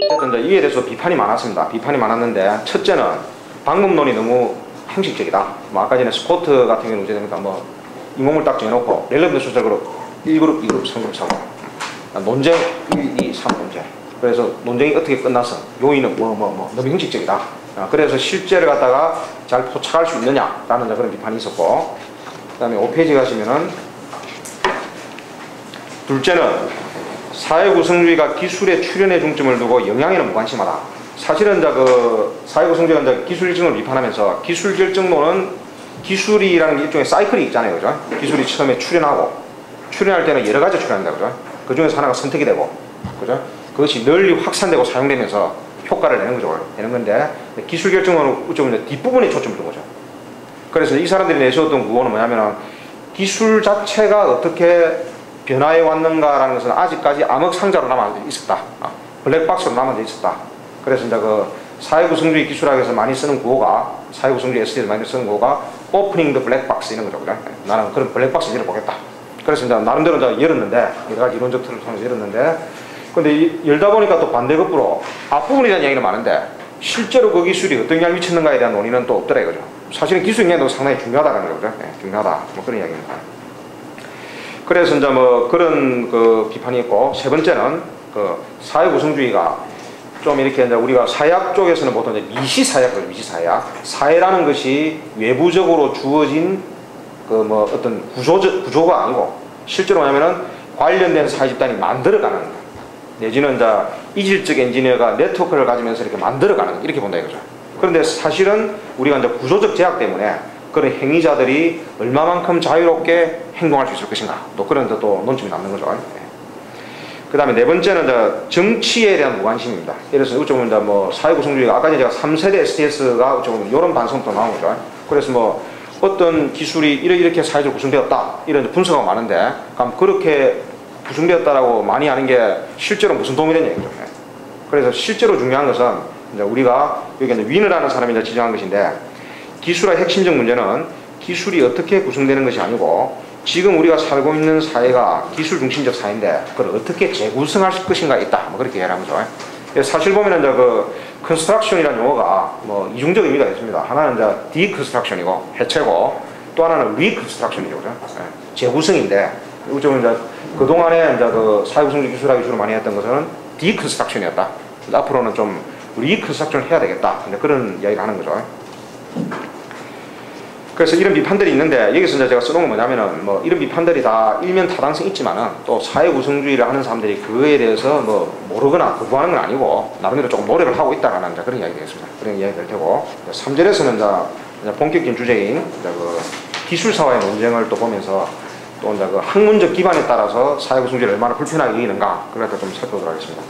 어쨌든 이에 대해서 비판이 많았습니다. 비판이 많았는데, 첫째는 방법론이 너무 형식적이다. 뭐 아까 전에 스쿼트 같은 경우는 어찌됩니까? 뭐 인공을 딱 정해놓고 relevant 숫자로 1그룹, 2그룹, 3그룹, 4그룹 논쟁 1, 2, 3 문제. 그래서 논쟁이 어떻게 끝나서 요인은 너무 형식적이다. 그래서 실제를 갖다가 잘 포착할 수 있느냐라는 그런 비판이 있었고, 그 다음에 5페이지 가시면은 둘째는 사회 구성주의가 기술의 출현에 중점을 두고 영향에는 무관심하다. 사실은 사회 구성주의가 기술 결정론을 비판하면서, 기술 결정론은 기술이라는 게 일종의 사이클이 있잖아요, 그죠? 기술이 처음에 출현할 때는 여러 가지 출현한다, 그죠? 그 중에서 하나가 선택이 되고, 그죠? 그것이 널리 확산되고 사용되면서 효과를 내는 거죠. 되는 건데, 기술 결정론은 어쩌면 뒷부분에 초점을 둔 거죠. 그래서 이 사람들이 내세웠던 구호는 뭐냐면은, 기술 자체가 어떻게 변화해 왔는가라는 것은 아직까지 암흑 상자로 남아 있었다. 블랙박스로 남아 있었다. 그래서 이제 사회구성주의 기술학에서 많이 쓰는 구호가, 사회구성주의 SD에서 많이 쓰는 구호가 Opening the Black Box 이런 거죠. 그죠? 나는 그런 블랙박스 열어보겠다. 그래서 이제 나름대로 이제 열었는데, 여러 가지 이론적 틀을 통해서 열었는데, 근데 열다 보니까 또 반대급부로 앞부분에 대한 이야기는 많은데, 실제로 그 기술이 어떤 영향을 미쳤는가에 대한 논의는 또 없더라 이거죠. 사실은 기술 영향도 상당히 중요하다는 거죠. 네, 중요하다. 뭐 그런 이야기입니다. 그래서 이제 뭐 그런 비판이 있고, 세 번째는 사회구성주의가 좀 이렇게 이제 우리가 사회학 쪽에서는 보통 이제 미시사회학을 미시사회학, 사회라는 것이 외부적으로 주어진 어떤 구조가 아니고, 실제로 뭐냐면은 관련된 사회 집단이 만들어가는, 내지는 이제 이질적 엔지니어가 네트워크를 가지면서 이렇게 만들어가는, 이렇게 본다 이거죠. 그런데 사실은 우리가 이제 구조적 제약 때문에 그런 행위자들이 얼마만큼 자유롭게 행동할 수 있을 것인가, 또 그런 또 논점이 남는 거죠. 그 다음에 네 번째는 이제 정치에 대한 무관심입니다. 예를 들어서 어쩌면 이제 뭐 사회구성주의가, 아까 제가 3세대 STS가 어쩌면 이런 반성부터 나온 거죠. 그래서 뭐 어떤 기술이 이렇게 사회적으로 구성되었다, 이런 분석가 많은데, 그럼 그렇게 구성되었다라고 많이 하는 게 실제로 무슨 도움이 되냐 이거죠. 그래서 실제로 중요한 것은 이제 우리가 여기 이제 위너라는 사람이 이제 지정한 것인데, 기술의 핵심적 문제는 기술이 어떻게 구성되는 것이 아니고, 지금 우리가 살고 있는 사회가 기술 중심적 사회인데 그걸 어떻게 재구성할 것인가 있다, 뭐 그렇게 이해를 하죠. 사실 보면은 이제 컨스트럭션이라는 용어가 뭐 이중적 의미가 있습니다. 하나는 이제 디컨스트럭션이고, 해체고, 또 하나는 리컨스트럭션이죠, 그죠? 재구성인데, 어쩌면 이제 그동안에 이제 사회구성적 기술학이 주로 많이 했던 것은 디컨스트럭션이었다. 앞으로는 좀 리컨스트럭션을 해야 되겠다, 그런 이야기를 하는 거죠. 그래서 이런 비판들이 있는데, 여기서 이제 제가 써놓은 건 뭐냐면은, 뭐 이런 비판들이 다 일면 타당성이 있지만은, 또 사회구성주의를 하는 사람들이 그거에 대해서 뭐 모르거나 거부하는 건 아니고, 나름대로 조금 노력을 하고 있다라는 그런 이야기가 되겠습니다. 그런 이야기 될 테고, 3절에서는 이제 본격적인 주제인 이제 기술사와의 논쟁을 또 보면서, 또 이제 학문적 기반에 따라서 사회구성주의를 얼마나 불편하게 여기는가, 그걸 좀 살펴보도록 하겠습니다.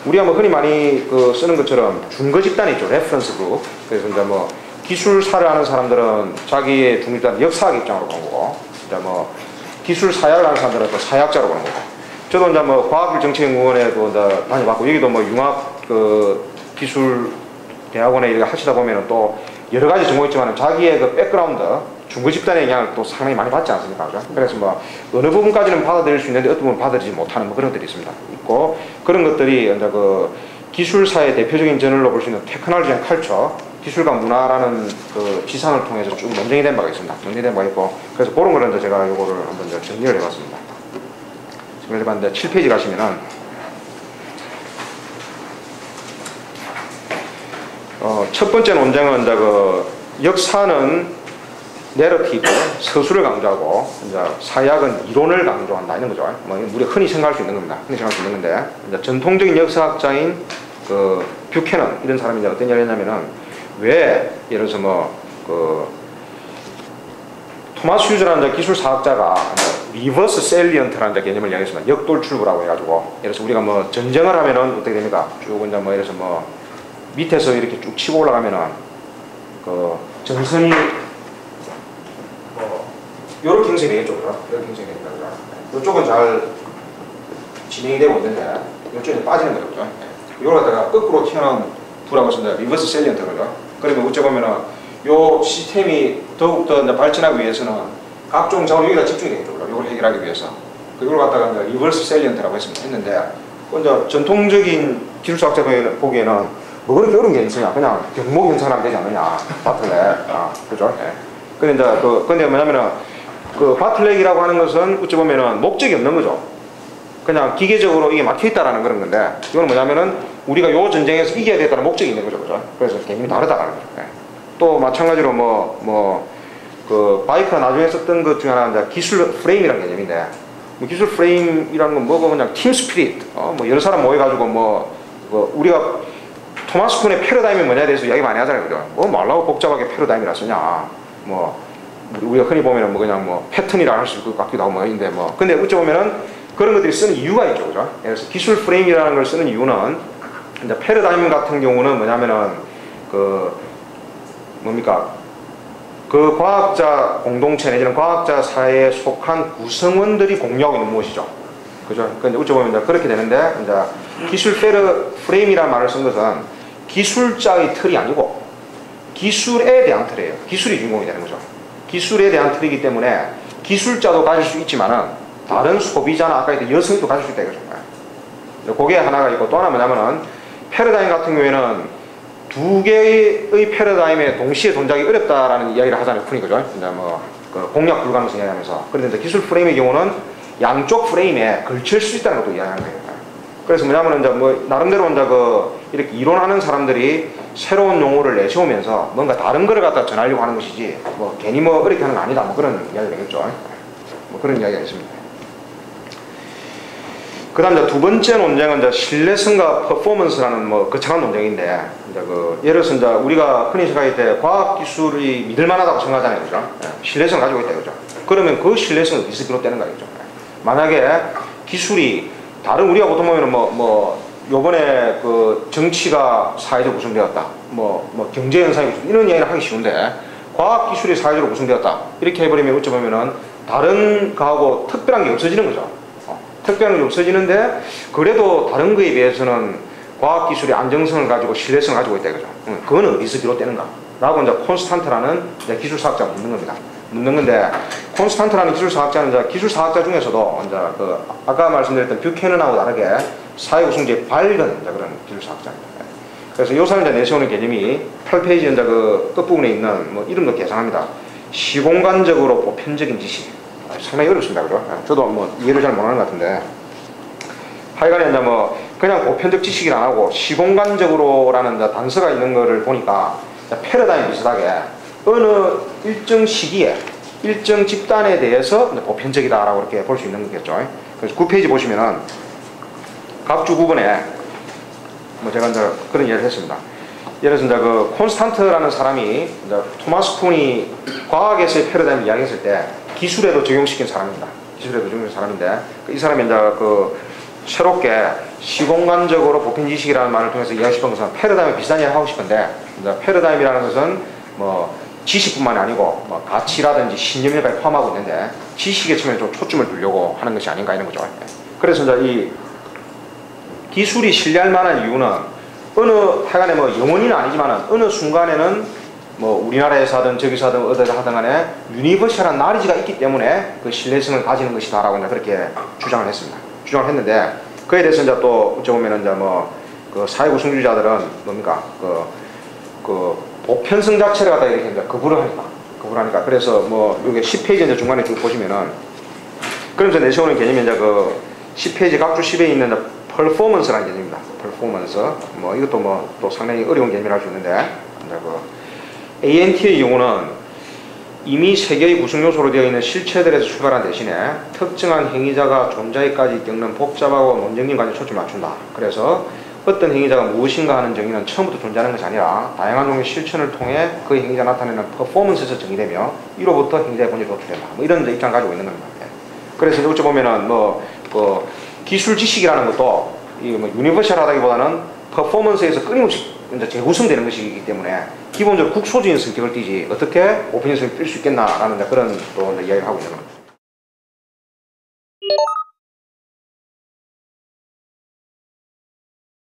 우리가 뭐 흔히 많이 사는 것처럼 중거 집단이 있죠. 레퍼런스 그룹. 그래서 이제 뭐 기술사를 하는 사람들은 자기의 중립단 역사학 입장으로 보는 거고, 이제 뭐 기술사약을 하는 사람들은 또 사약자로 보는 거고. 저도 이제 뭐 과학기술정책연구원에도 이제 다녀봤고, 여기도 뭐 융합 기술 대학원에 이렇게 하시다 보면은 또 여러 가지 전공이 있지만 자기의 백그라운드, 중거 집단의 영향을 또 상당히 많이 받지 않습니까? 그죠? 그래서 뭐 어느 부분까지는 받아들일 수 있는데 어떤 부분 받아들이지 못하는 뭐 그런 것들이 있습니다. 있고, 그런 것들이 이제 기술사의 대표적인 저널로 볼 수 있는 테크놀로지 앤 컬처, 기술과 문화라는 지상을 통해서 쭉 논쟁이 된 바가 있습니다. 논쟁된 바가 있고, 그래서 그런 거를 이제 제가 이거를 한번 이제 정리를 해봤습니다. 정리를 해봤는데 7페이지 가시면은 첫 번째 논쟁은 이제 역사는 내러티브, 서술을 강조하고, 이제 사약은 이론을 강조한다, 이런 거죠. 뭐 우리가 흔히 생각할 수 있는 겁니다. 흔히 생각할 수 있는 건데, 이제 전통적인 역사학자인 뷰캐넌 이런 사람이 이제 어떤 이야기를 했냐면은, 왜 예를 들어서 뭐 토마스 휴즈라는 기술사학자가 리버스 셀리언트라는 개념을 이야기했습니다. 역돌출구라고 해가지고, 예를 들어서 우리가 뭐 전쟁을 하면은 어떻게 됩니까? 쭉 이제 뭐 예를 들어서 뭐 밑에서 이렇게 쭉 치고 올라가면은 전선이 요렇게 형성이 되겠죠, 그죠? 이렇게 형성이 됩니다. 이쪽은 잘 진행이 되고 있는데, 이쪽에 빠지는 거죠. 그죠? 이걸 갖다가 거꾸로 튀어나온 부라고 해서 리버스 셀리언트 그죠? 그러면 어째 보면은 요 시스템이 더욱더 발전하기 위해서는 각종 자원이 여기다 집중이 되겠죠. 이걸 해결하기 위해서. 이걸 갖다가 이제 리버스 셀리언트라고 했는데, 이제 전통적인 기술사학자 보기에는 뭐 그렇게 어려운 게 있으냐. 그냥 경목 현상하면 되지 않느냐. 바틀렉. 그죠? 예. 근데 이제 근데 뭐냐면은 그 바틀렉이라고 하는 것은 어찌 보면은 목적이 없는 거죠. 그냥 기계적으로 이게 막혀있다라는 그런 건데, 이거는 뭐냐면은 우리가 요 전쟁에서 이겨야 되겠다는 목적이 있는 거죠. 그죠? 그래서 개념이 다르다라는 거죠. 예. 또 마찬가지로 그 바이크가 나중에 썼던 것 중에 하나는 이제 기술 프레임이라는 개념인데, 뭐 기술 프레임이라는 건 뭐고 그냥 팀 스피릿, 뭐 여러 사람 모여가지고 우리가 토마스 쿤의 패러다임이 뭐냐에 대해서 이야기 많이 하잖아요. 그죠? 말라고 복잡하게 패러다임이라 쓰냐. 우리가 흔히 보면은 그냥 패턴이라 할 수 있을 것 같기도 하고 있는데 근데 어찌 보면은 그런 것들이 쓰는 이유가 있죠. 그죠? 그래서 기술 프레임이라는 걸 쓰는 이유는 이제 패러다임 같은 경우는 뭐냐면은 그 과학자 공동체 내지는 과학자 사회에 속한 구성원들이 공유하고 있는 무엇이죠. 그죠? 근데 어찌 보면 이제 그렇게 되는데, 이제 기술 프레임이라는 말을 쓴 것은 기술자의 틀이 아니고 기술에 대한 틀이에요. 기술이 주인공이 되는 거죠. 기술에 대한 틀이기 때문에 기술자도 가질 수 있지만은 다른 소비자나 아까 했던 여성도 가질 수 있다 이거죠. 그게 하나가 있고, 또 하나 뭐냐면은 패러다임 같은 경우에는 두 개의 패러다임에 동시에 동작이 어렵다라는 이야기를 하잖아요. 쿤이 그죠? 이제 그 공략 불가능성 이야기하면서. 그런데 이제 기술 프레임의 경우는 양쪽 프레임에 걸칠 수 있다는 것도 이야기하는 거예요. 그래서 뭐냐면은 이제 나름대로 이제 이렇게 이론하는 사람들이 새로운 용어를 내세우면서 뭔가 다른 거를 갖다 전하려고 하는 것이지, 괜히 어렵게 하는 거 아니다. 그런 이야기가 되겠죠. 그런 이야기가 있습니다. 그 다음 두 번째 논쟁은 이제 신뢰성과 퍼포먼스라는 거창한 논쟁인데, 이제 예를 들어서 이제 우리가 흔히 생각할 때 과학기술이 믿을만하다고 생각하잖아요. 그죠? 신뢰성을 가지고 있다. 그죠? 그러면 그 신뢰성은 어디서 비롯되는가. 그죠? 만약에 기술이 우리가 보통 보면은 요번에 정치가 사회적으로 구성되었다. 경제 현상이 이런 이야기를 하기 쉬운데, 과학기술이 사회적으로 구성되었다. 이렇게 해버리면 어찌 보면은 다른 거하고 특별한 게 없어지는 거죠. 특별한 게 없어지는데, 그래도 다른 거에 비해서는 과학기술의 안정성을 가지고 신뢰성을 가지고 있다 이거죠. 그거는 어디서 비롯되는가? 라고 이제 콘스탄트라는 기술사학자가 묻는 겁니다. 묻는 건데, 콘스탄트라는 기술사학자는 이제 기술사학자 중에서도 이제 아까 말씀드렸던 뷰캐넌하고 다르게 사회구성제의 밝은 그런 기술사학자입니다. 그래서 이 사람이 내세우는 개념이 8페이지 이제 끝부분에 있는 이름도 계산합니다. 시공간적으로 보편적인 지식. 상당히 어렵습니다. 그죠? 저도 이해를 잘 못하는 것 같은데, 하여간에 이제 그냥 보편적 지식을 안 하고 시공간적으로라는 단서가 있는 거를 보니까 패러다임 비슷하게 어느 일정 시기에 일정 집단에 대해서 보편적이다라고 이렇게 볼 수 있는 거겠죠. 그래서 9페이지 보시면은 각주 부분에 제가 이제 그런 예를 했습니다. 예를 들어서 이제 콘스탄트라는 사람이 이제 토마스 쿤이 과학에서의 패러다임을 이야기했을 때 기술에도 적용시킨 사람입니다. 기술에도 적용시킨 사람인데, 이 사람이 이제 새롭게 시공간적으로 보편 지식이라는 말을 통해서 이야기하고 싶은 것은 패러다임에 비슷한 얘기를 하고 싶은데, 이제 패러다임이라는 것은 지식뿐만이 아니고 가치라든지 신념까지 포함하고 있는데, 지식에 처음에 좀 초점을 두려고 하는 것이 아닌가 이런 거죠. 그래서 이제 이 기술이 신뢰할 만한 이유는 하여간에 영원히는 아니지만 어느 순간에는 우리나라에서 하든 저기서 하든 어디서 하든 간에 유니버셜한 나리지가 있기 때문에 그 신뢰성을 가지는 것이다 라고 그렇게 주장을 했습니다. 주장을 했는데, 그에 대해서 이제 또 어쩌보면 이제 그 사회구성주의자들은 보편성 자체를 갖다 이렇게 이제 거부를 하니까. 그래서 여기 10페이지 이제 중간에 쭉 보시면은, 그러면서 내세우는 개념이 이제 10페이지 각주 10에 있는 퍼포먼스라는 개념입니다. 퍼포먼스. 이것도 또 상당히 어려운 개념이라 할 수 있는데, 이제 ANT의 경우는 이미 세 개의 구성 요소로 되어 있는 실체들에서 출발한 대신에 특정한 행위자가 존재까지 겪는 복잡하고 논쟁적인 관계에 초점을 맞춘다. 그래서 어떤 행위자가 무엇인가 하는 정의는 처음부터 존재하는 것이 아니라 다양한 종류의 실천을 통해 그 행위자 나타내는 퍼포먼스에서 정의되며 이로부터 행위자의 본질이 도출된다. 이런 입장을 가지고 있는 겁니다. 그래서 어찌 보면은 기술 지식이라는 것도 유니버셜하다기보다는 퍼포먼스에서 끊임없이 이제 재구성되는 것이기 때문에 기본적으로 국소적인 성격을 띠지 어떻게 보편적인 성격을 띌 수 있겠나라는 그런 또 이야기를 하고 있는 겁니다.